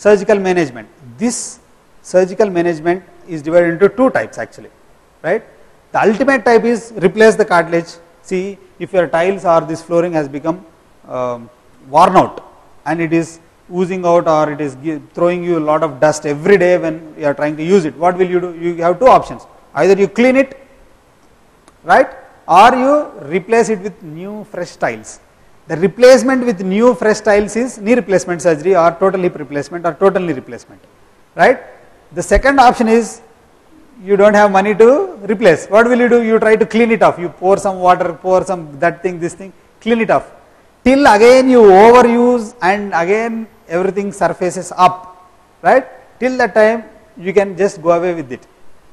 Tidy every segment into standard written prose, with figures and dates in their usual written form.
surgical management. This surgical management is divided into two types actually, right? The ultimate type is replace the cartilage. See, if your tiles or this flooring has become worn out and it is oozing out, or it is throwing you a lot of dust every day when you are trying to use it, what will you do? You have two options: either you clean it, right, or you replace it with new fresh tiles. The replacement with new fresh tiles is knee replacement surgery or total hip replacement or total knee replacement, right? The second option is you don't have money to replace. What will you do? You try to clean it off. You pour some water, pour some that thing, this thing, clean it off. Till again you overuse and again everything surfaces up, right? Till that time you can just go away with it.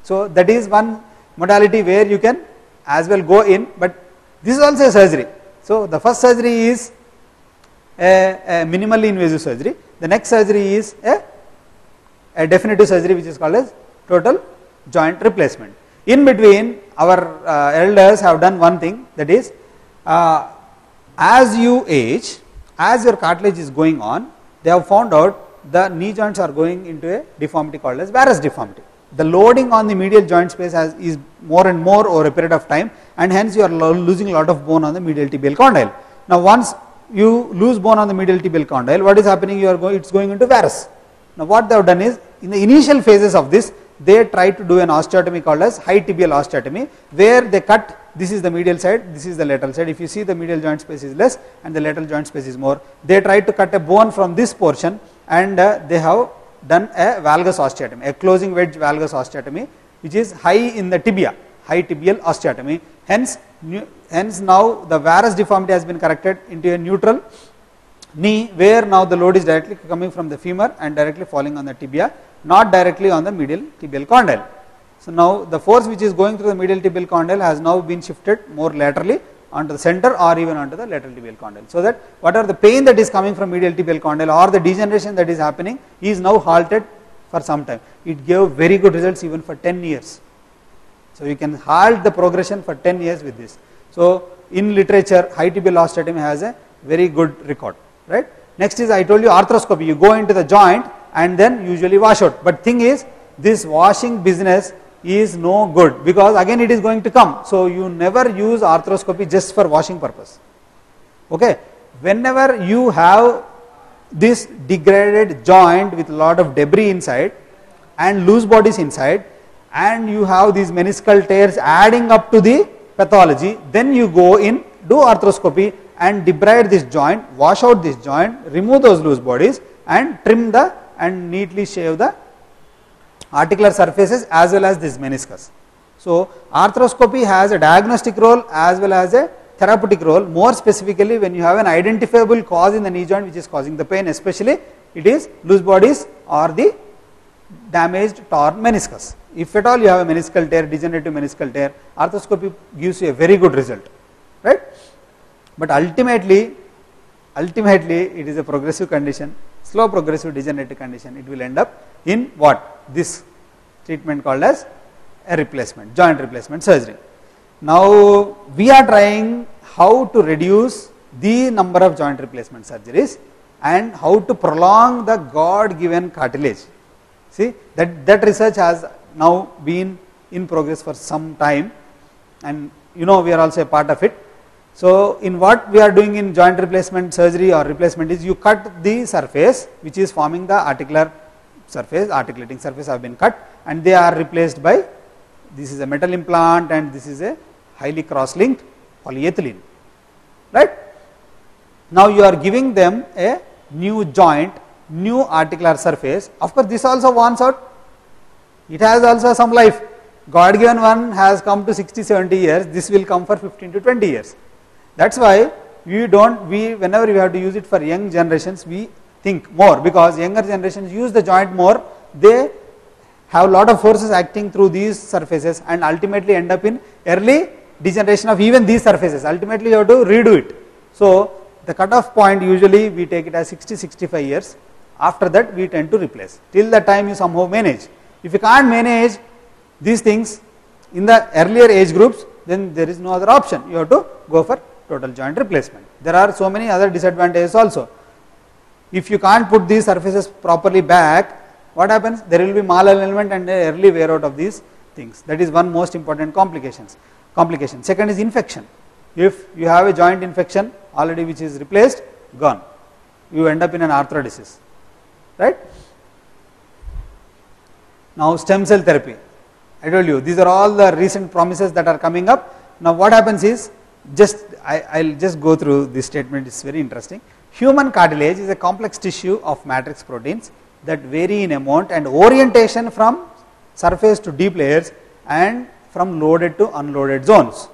So that is one modality where you can as well go in, but this is also a surgery. So the first surgery is a minimally invasive surgery. The next surgery is a definitive surgery, which is called as total joint replacement. In between, our elders have done one thing, that is, as you age, as your cartilage is going on, they have found out the knee joints are going into a deformity called as varus deformity. The loading on the medial joint space is more and more over a period of time, and hence you are losing a lot of bone on the medial tibial condyle. Now once you lose bone on the medial tibial condyle, what is happening? It's going into varus. Now what they have done is, in the initial phases of this, they try to do an osteotomy called as high tibial osteotomy, where they cut, this is the medial side, this is the lateral side. If you see, the medial joint space is less and the lateral joint space is more. They try to cut a bone from this portion, and they have done a valgus osteotomy, a closing wedge valgus osteotomy, which is high in the tibia, high tibial osteotomy. Hence now the varus deformity has been corrected into a neutral knee, where now the load is directly coming from the femur and directly falling on the tibia, not directly on the medial tibial condyle. So now the force which is going through the medial tibial condyle has now been shifted more laterally onto the center or even onto the lateral tibial condyle, so that whatever the pain that is coming from medial tibial condyle or the degeneration that is happening is now halted for some time. It gave very good results even for 10 years. So you can halt the progression for 10 years with this. So in literature, high tibial osteotomy has a very good record, right? Next is, I told you, arthroscopy. You go into the joint and then usually wash out. But thing is, this washing business is no good, because again it is going to come. So you never use arthroscopy just for washing purpose. Okay, whenever you have this degraded joint with a lot of debris inside and loose bodies inside, and you have these meniscal tears adding up to the pathology, then you go in, do arthroscopy and debride this joint, wash out this joint, remove those loose bodies and trim and neatly shave the articular surfaces as well as this meniscus. So arthroscopy has a diagnostic role as well as a therapeutic role, more specifically when you have an identifiable cause in the knee joint which is causing the pain, especially it is loose bodies or the damaged torn meniscus. If at all you have a meniscal tear, degenerative meniscal tear, arthroscopy gives you a very good result, right? But ultimately it is a progressive condition, slow progressive degenerative condition. It will end up in what? This treatment called as a replacement, joint replacement surgery. Now we are trying how to reduce the number of joint replacement surgeries and how to prolong the God given cartilage. See, that research has now been in progress for some time, and you know we are also a part of it. So in what we are doing in joint replacement surgery or replacement is, you cut the surface which is forming the articular surface, articulating surface have been cut, and they are replaced by, this is a metal implant and this is a highly cross-linked polyethylene, right? Now you are giving them a new joint, new articular surface. Of course this also wants out, it has also some life. God given one has come to 60-70 years, this will come for 15 to 20 years. That's why whenever we have to use it for young generations, we think more, because younger generations use the joint more, they have a lot of forces acting through these surfaces and ultimately end up in early degeneration of even these surfaces. Ultimately you have to redo it. So the cutoff point usually we take it as 60-65 years. After that we tend to replace. Till the time you somehow manage. If you can't manage these things in the earlier age groups, then there is no other option. You have to go for total joint replacement. There are so many other disadvantages also. If you can't put these surfaces properly back, what happens? There will be malalignment and early wear out of these things. That is one most important complication. Second is infection. If you have a joint infection already which is replaced, gone. You end up in an arthrodesis, right? Now stem cell therapy. I told you these are all the recent promises that are coming up. Now what happens is, I'll just go through this statement, it's very interesting. Human cartilage is a complex tissue of matrix proteins that vary in amount and orientation from surface to deep layers and from loaded to unloaded zones.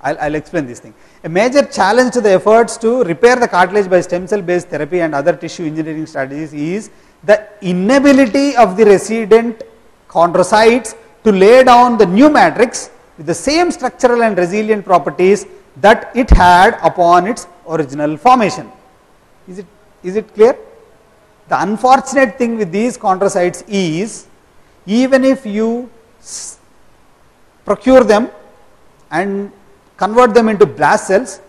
I'll explain this thing. A major challenge to the efforts to repair the cartilage by stem cell based therapy and other tissue engineering strategies is the inability of the resident chondrocytes to lay down the new matrix with the same structural and resilient properties that it had upon its original formation. Is it clear? The unfortunate thing with these chondrocytes is, even if you procure them and convert them into blast cells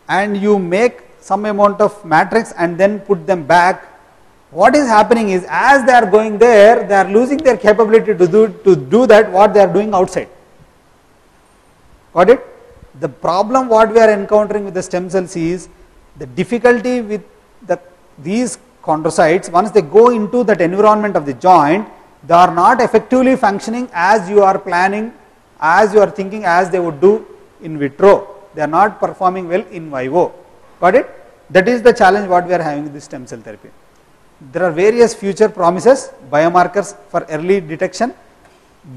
and you make some amount of matrix and then put them back, what is happening is, as they are going there, they are losing their capability to do that what they are doing outside. Got it? The problem what we are encountering with the stem cells is the difficulty with these chondrocytes. Once they go into that environment of the joint, they are not effectively functioning as you are planning, as you are thinking, as they would do in vitro. They are not performing well in vivo. Got it? That is the challenge what we are having with this stem cell therapy. There are various future promises, biomarkers for early detection,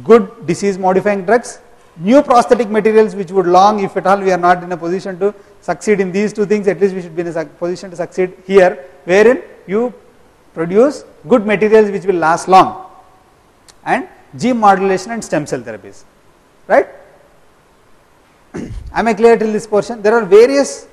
good disease modifying drugs, new prosthetic materials which would long, if at all we are not in a position to succeed in these two things, at least we should be in a position to succeed here, wherein you produce good materials which will last long, and gene modulation and stem cell therapies, right? Am I clear till this portion? There are various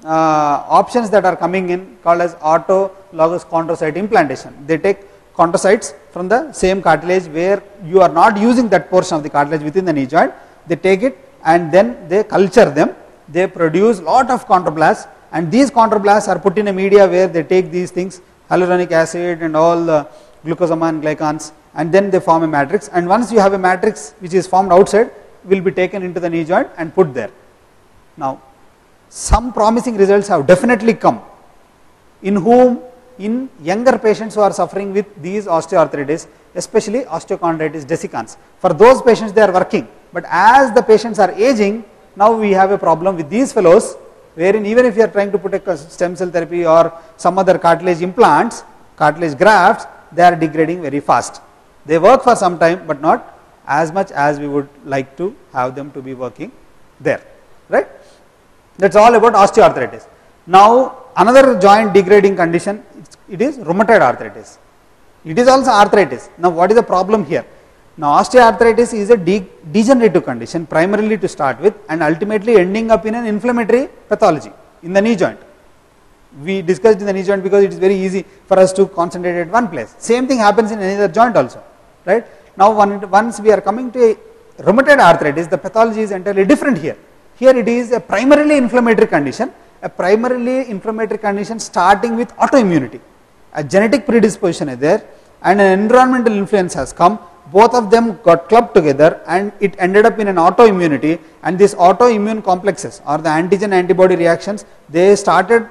options that are coming in called as autologous chondrocyte implantation. They take chondrocytes from the same cartilage where you are not using that portion of the cartilage within the knee joint. They take it and then they culture them. They produce lot of chondroblasts, and these chondroblasts are put in a media where they take these things, hyaluronic acid and all the glucosamine glycans, and then they form a matrix. And once you have a matrix which is formed outside, will be taken into the knee joint and put there. Now, some promising results have definitely come. In younger patients who are suffering with these osteoarthritis, especially osteochondritis dissecans. For those patients they are working, but as the patients are aging, now we have a problem with these fellows, wherein even if you are trying to put a stem cell therapy or some other cartilage implants, cartilage grafts, they are degrading very fast. They work for some time, but not as much as we would like to have them to be working there, right? That's all about osteoarthritis. Now another joint degrading condition, it is rheumatoid arthritis. It is also arthritis. Now what is the problem here? Now osteoarthritis is a degenerative condition primarily to start with, and ultimately ending up in an inflammatory pathology in the knee joint. We discussed in the knee joint because it is very easy for us to concentrate at one place. Same thing happens in any other joint also, right? Now once we are coming to a rheumatoid arthritis, the pathology is entirely different here. Here it is a primarily inflammatory condition, starting with autoimmunity. A genetic predisposition is there and an environmental influence has come. Both of them got clubbed together and it ended up in an autoimmunity, and these autoimmune complexes or the antigen antibody reactions, they started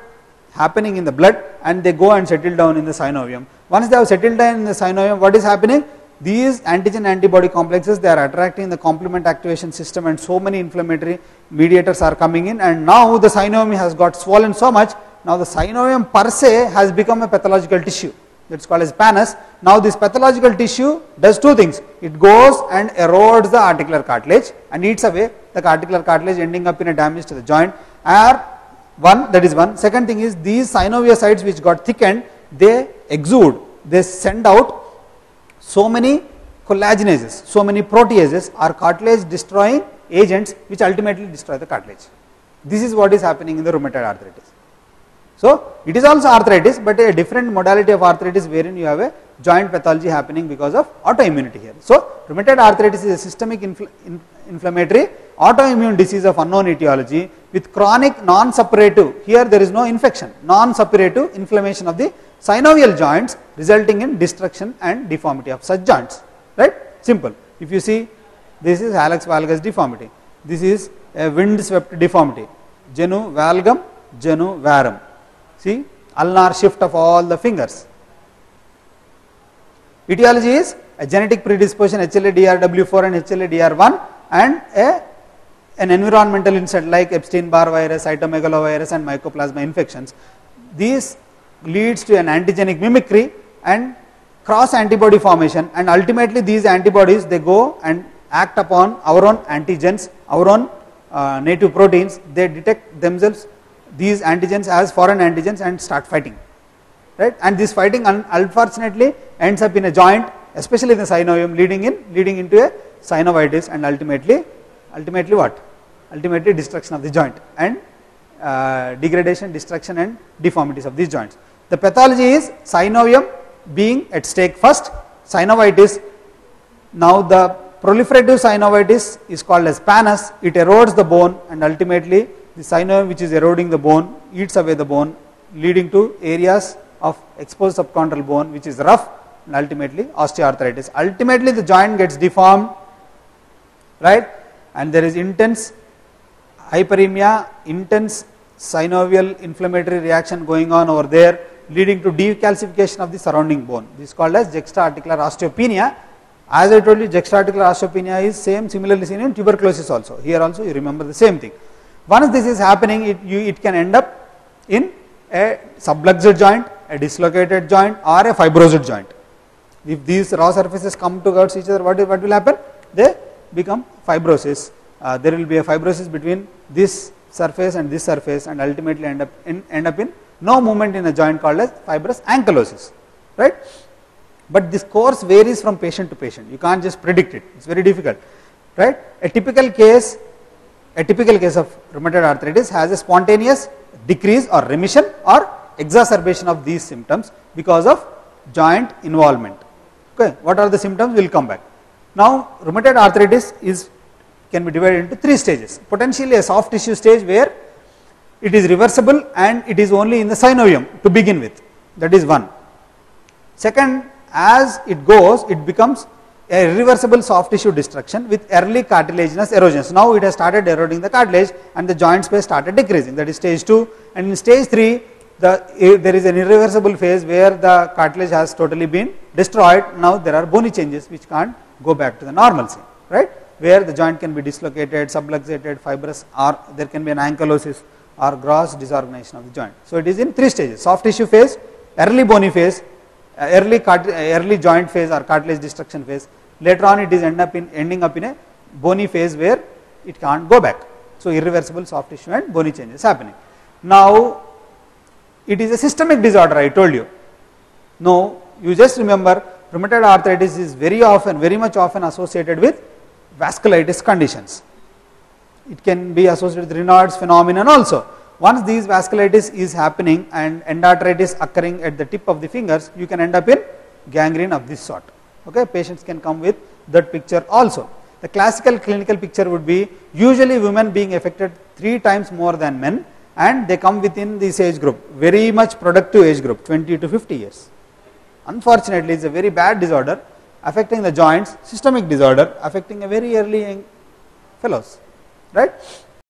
happening in the blood and they go and settle down in the synovium. Once they have settled down in the synovium, what is happening? These antigen antibody complexes, they are attracting the complement activation system, and so many inflammatory mediators are coming in, and now the synovium has got swollen so much. Now the synovium per se has become a pathological tissue. That's called as pannus. Now this pathological tissue does two things. It goes and erodes the articular cartilage and eats away the articular cartilage, ending up in a damage to the joint. That is one. Second thing is, these synoviocytes which got thickened, they exude, they send out so many collagenases, so many proteases or cartilage destroying agents which ultimately destroy the cartilage. This is what is happening in the rheumatoid arthritis. So it is also arthritis, but a different modality of arthritis wherein you have a joint pathology happening because of autoimmunity here. So rheumatoid arthritis is a systemic inflammatory autoimmune disease of unknown etiology with chronic non-suppurative, here there is no infection, non-suppurative inflammation of the synovial joints, resulting in destruction and deformity of such joints, right? Simple. If you see, this is hallux valgus deformity, this is a wind swept deformity, genu valgum, genu varum. See, ulnar shift of all the fingers. Etiology is a genetic predisposition HLA-DR-W4 and HLA-DR1 and an environmental insult like Epstein-Barr virus, cytomegalovirus and mycoplasma infections. These leads to an antigenic mimicry and cross antibody formation, and ultimately these antibodies, they go and act upon our own antigens, our own native proteins. They detect themselves, these antigens, as foreign antigens and start fighting, right? And this fighting unfortunately ends up in a joint, especially in the synovium, leading into a synovitis and ultimately what? Ultimately destruction of the joint and degradation, destruction and deformities of these joints. The pathology is synovium being at stake first, synovitis. Now the proliferative synovitis is called as pannus. It erodes the bone and ultimately the synovium which is eroding the bone eats away the bone, leading to areas of exposed subchondral bone which is rough and ultimately osteoarthritis. Ultimately the joint gets deformed, right? And there is intense hyperemia, intense synovial inflammatory reaction going on over there, leading to decalcification of the surrounding bone. This is called as juxta-articular osteopenia. As I told you, juxta-articular osteopenia is similarly seen in tuberculosis also. Here also you remember the same thing. Once this is happening, it can end up in a subluxed joint, a dislocated joint or a fibrosed joint. If these raw surfaces come towards each other, what will happen? They become fibrosis. There will be a fibrosis between this surface and this surface and ultimately end up in no movement in a joint called as fibrous ankylosis, right? But this course varies from patient to patient. You can't just predict it. It's very difficult, right? A typical case of rheumatoid arthritis has a spontaneous decrease or remission or exacerbation of these symptoms because of joint involvement. Okay, what are the symptoms? We'll come back. Now, rheumatoid arthritis can be divided into three stages. Potentially a soft tissue stage where it is reversible and it is only in the synovium to begin with. That is one. Second, as it goes, it becomes a irreversible soft tissue destruction with early cartilaginous erosions. Now it has started eroding the cartilage and the joint space started decreasing. That is stage 2. And in stage 3, there is an irreversible phase where the cartilage has totally been destroyed. Now there are bony changes which can't go back to the normalcy, right? Where the joint can be dislocated, subluxated, fibrous, or there can be an ankylosis or gross disorganization of the joint. So it is in 3 stages: soft tissue phase, early bony phase, early joint phase or cartilage destruction phase. Later on it is ending up in a bony phase where it can't go back. So irreversible soft tissue and bony changes happening. Now it is a systemic disorder, I told you. No, you just remember rheumatoid arthritis is very much often associated with vasculitis conditions. It can be associated with Raynaud's phenomenon also. Once these vasculitis is happening and endarteritis occurring at the tip of the fingers, you can end up in gangrene of this sort. Okay, patients can come with that picture also. The classical clinical picture would be usually women being affected 3 times more than men, and they come within this age group, very much productive age group, 20 to 50 years. Unfortunately, it's a very bad disorder affecting the joints, systemic disorder affecting a very early young fellows, right?